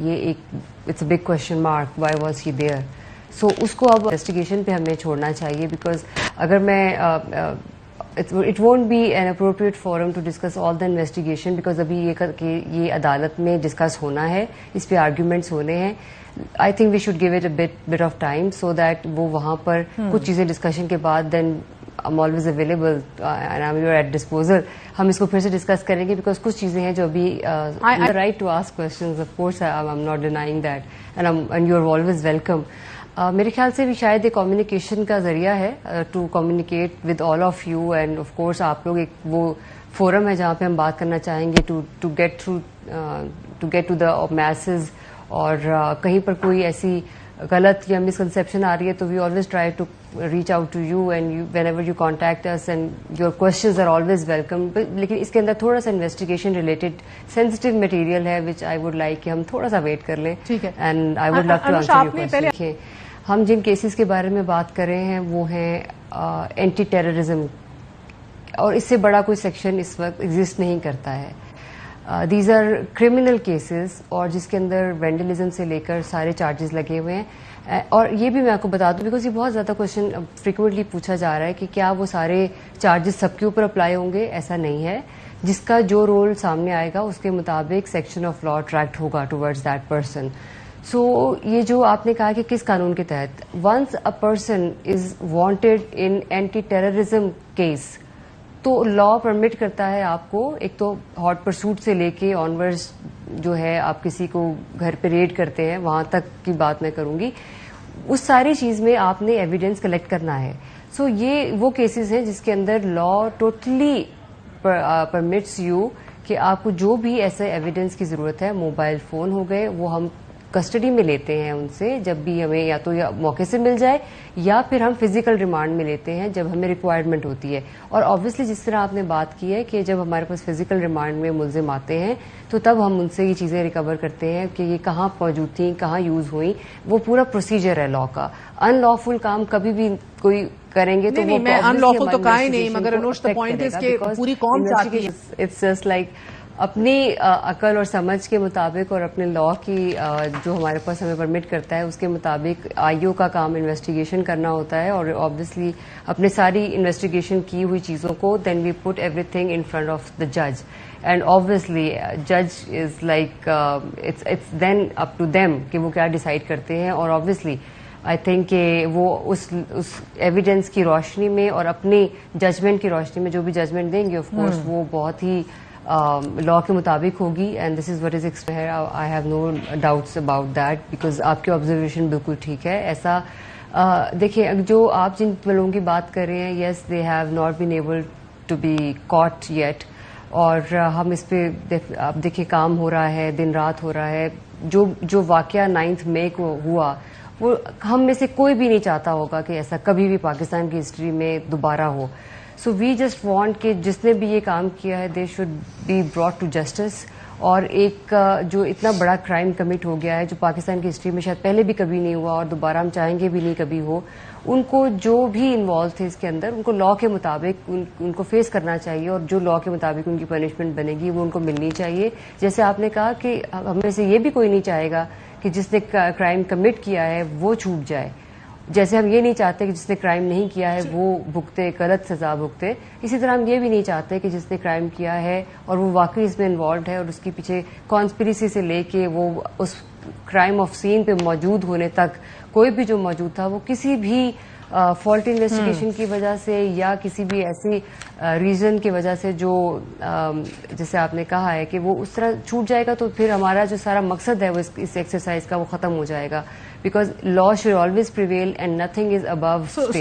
یہ ایک it's a big question mark why was he there. So اس کو اب انویسٹیگیشن پہ ہمیں چھوڑنا چاہیے بیکاز اگر میں it won't be an appropriate forum to discuss all the investigation because ابھی یہ عدالت میں ڈسکس ہونا ہے, اس پہ آرگیومنٹس ہونے ہیں. I think we should give it a bit of time so that وہ وہاں پر کچھ چیزیں ڈسکشن کے بعد دین I'm always available and I'm your at disposal. ہم اس کو پھر سے ڈسکس کریں گے بیکاز کچھ چیزیں ہیں جو ابھی the right to ask questions of course I'm not denying that and you're always welcome. میرے خیال سے بھی شاید ایک کمیونیکیشن کا ذریعہ ہے to communicate with all of you and of course آپ لوگ ایک وہ فورم ہے جہاں پہ ہم بات کرنا چاہیں گے to get to the masses. اور کہیں پر کوئی ایسی غلط یا مسکنسیپشن آ رہی ہے تو we always try to reach out to you and whenever you contact us and your questions are always welcome. لیکن اس کے اندر تھوڑا سا انویسٹیگیشن ریلیٹڈ سینسٹیو مٹیریل ہے وچ آئی ووڈ لائک کہ ہم تھوڑا سا ویٹ کر لیں and I would love to answer your question. ہم جن کیسز کے بارے میں بات کر رہے ہیں وہ ہیں اینٹی ٹیررزم, اور اس سے بڑا کوئی سیکشن اس وقت ایگزسٹ نہیں کرتا ہے. دیز آر کرمنل کیسز اور جس کے اندر وینڈلزم سے لے کر سارے چارجز لگے ہوئے ہیں. اور یہ بھی میں آپ کو بتا دوں بیکاز یہ بہت زیادہ کوشچن فریکوینٹلی پوچھا جا رہا ہے کہ کیا وہ سارے چارجز سب کے اوپر اپلائی ہوں گے. ایسا نہیں ہے. جس کا جو رول سامنے آئے گا اس کے مطابق سیکشن آف لا ٹریکٹ ہوگا ٹوورڈز دیٹ پرسن. سو یہ جو آپ نے کہا کہ کس قانون کے تحت once a person is wanted in anti terrorism case تو لا پرمٹ کرتا ہے آپ کو ایک تو ہاٹ پرسوٹ سے لے کے آنورڈز جو ہے آپ کسی کو گھر پہ ریڈ کرتے ہیں وہاں تک کی بات میں کروں گی, اس ساری چیز میں آپ نے ایویڈینس کلیکٹ کرنا ہے. سو یہ وہ کیسز ہیں جس کے اندر لا ٹوٹلی پرمٹس یو کہ آپ کو جو بھی ایسے ایویڈینس کی ضرورت ہے, موبائل فون ہو گئے وہ ہم کسٹڈی میں لیتے ہیں ان سے جب بھی ہمیں یا تو موقع سے مل جائے یا پھر ہم فزیکل ریمانڈ میں لیتے ہیں جب ہمیں ریکوائرمنٹ ہوتی ہے. اور آبویسلی جس طرح آپ نے بات کی ہے کہ جب ہمارے پاس فزیکل ریمانڈ میں ملزم آتے ہیں تو تب ہم ان سے یہ چیزیں ریکور کرتے ہیں کہ یہ کہاں موجود تھیں, کہاں یوز ہوئیں. وہ پورا پروسیجر ہے لا کا. ان لافل کام کبھی بھی کوئی کریں گے تو وہ ان لافل تو کہیں نہیں, مگر انوش دا پوائنٹ ہے کہ پوری قوم چاہتی ہے. اٹس جسٹ لائک اپنی عقل اور سمجھ کے مطابق اور اپنے لا کی جو ہمارے پاس ہمیں پرمٹ کرتا ہے اس کے مطابق آئی او کا کام انویسٹیگیشن کرنا ہوتا ہے. اور آبویسلی اپنے ساری انویسٹیگیشن کی ہوئی چیزوں کو دین وی پٹ every thing in front of the جج اینڈ آبویسلی جج is like it's then up to them کہ وہ کیا ڈیسائڈ کرتے ہیں. اور آبویسلی آئی تھنک کہ وہ اس ایویڈینس کی روشنی میں اور اپنی ججمنٹ کی روشنی میں جو بھی ججمنٹ دیں گے آف کورس وہ بہت ہی لا کے مطابق ہوگی. And this is what is expected. I have no doubts about that because آپ کی آبزرویشن بالکل ٹھیک ہے. ایسا دیکھیں جو آپ جن لوگوں کی بات کر رہے ہیں yes they have not been able to be caught yet. اور ہم اس پہ اب دیکھیں کام ہو رہا ہے, دن رات ہو رہا ہے. جو واقعہ 9 مئی کو ہوا وہ ہم میں سے کوئی بھی نہیں چاہتا ہوگا کہ ایسا کبھی بھی پاکستان کی ہسٹری میں دوبارہ ہو. سو وی جسٹ وانٹ کہ جس نے بھی یہ کام کیا ہے they should be brought to justice. اور ایک جو اتنا بڑا کرائم کمٹ ہو گیا ہے جو پاکستان کی ہسٹری میں شاید پہلے بھی کبھی نہیں ہوا اور دوبارہ ہم چاہیں گے بھی نہیں کبھی ہو, ان کو جو بھی انوالو تھے اس کے اندر ان کو لا کے مطابق ان کو فیس کرنا چاہیے. اور جو لا کے مطابق ان کی پنشمنٹ بنے گی وہ ان کو ملنی چاہیے. جیسے آپ نے کہا کہ ہم میں سے یہ بھی کوئی نہیں چاہے گا کہ جس نے کرائم کمٹ کیا ہے وہ چھوٹ جائے, جیسے ہم یہ نہیں چاہتے کہ جس نے کرائم نہیں کیا ہے وہ بھگتے, غلط سزا بھگتے. اسی طرح ہم یہ بھی نہیں چاہتے کہ جس نے کرائم کیا ہے اور وہ واقعی اس میں انوالوڈ ہے اور اس کے پیچھے کانسپریسی سے لے کے وہ اس کرائم آف سین پہ موجود ہونے تک کوئی بھی جو موجود تھا وہ کسی بھی فالٹ انویسٹیگیشن کی وجہ سے یا کسی بھی ایسی ریزن کی وجہ سے جو جیسے آپ نے کہا ہے کہ وہ اس طرح چھوٹ جائے گا تو پھر ہمارا جو سارا مقصد ہے وہ اس ایکسرسائز کا وہ ختم ہو جائے گا. Because law should always prevail and nothing is Abu